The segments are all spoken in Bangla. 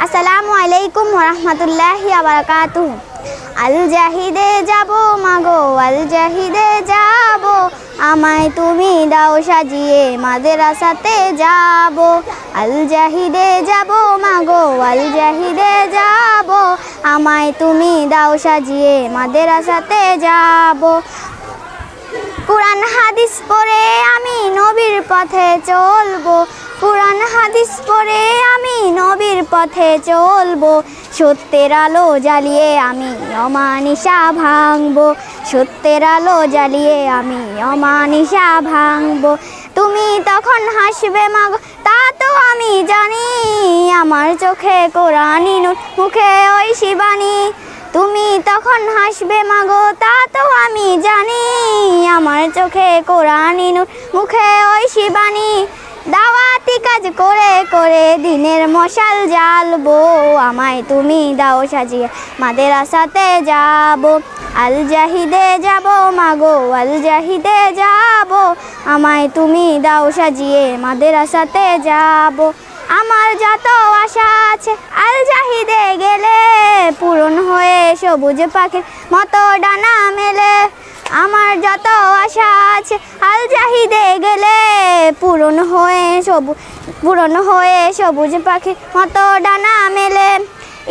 আসসালামু আলাইকুম ওরহমতুল্লাহি বারাকাতুহু। আল জাহিদে যাব মাগো, আল জাহিদে যাব, আমায় তুমি দাও সাজিয়ে মাদ্রাসাতে যাব। আল জাহিদে যাব মাগো, আল জাহিদে যাব, আমায় তুমি দাও সাজিয়ে মাদ্রাসাতে যাব। কুরআন হাদিস পড়ে আমি নবীর পথে চলবো, কুরআন হাদিস পড়ে আমি নবীর পথে চলবো। সত্যের আলো জ্বালিয়ে আমি অমানিশা ভাঙবো, সত্যের আলো জ্বালিয়ে আমি অমানিশা ভাঙবো। তুমি তখন হাসবে মাগো তা তো আমি জানি, আমার চোখে কোরআনি নূর মুখে ঐশী বাণী। তুমি তখন হাসবে মাগো তা তো আমি জানি, আমার চোখে কোরআনি নূর মুখে ঐশী বাণী। দাওয়াতি কাজ করে করে দিনের মশাল জ্বালবো, আমায় তুমি দাও সাজিয়ে মাদ্রাসাতে যাব। আল জাহিদে যাব মাগো, আল জাহিদে যাব, আমায় তুমি দাও সাজিয়ে মাদ্রাসাতে যাব। আমার যত আশা আছে আল জাহিদে গেলে, পূরণ হয়ে সবুজ পাখির মতো ডানা মেলে। আমার যত আশা আছে আল জাহিদে গেলে, পূরণ হয়ে সবুজ পাখির মতো ডানা মেলে।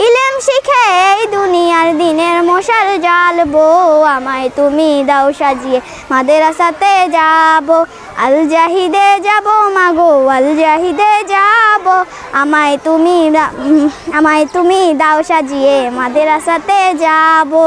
ইলম শিখে এই দুনিয়ার দিনের মশাল জ্বালবো, আমায় তুমি দাও সাজিয়ে মাদ্রাসাতে যাব। আল জাহিদে যাব মাগো, আল জাহিদে যাব, আমায় তুমি দাও সাজিয়ে মাদ্রাসাতে যাব।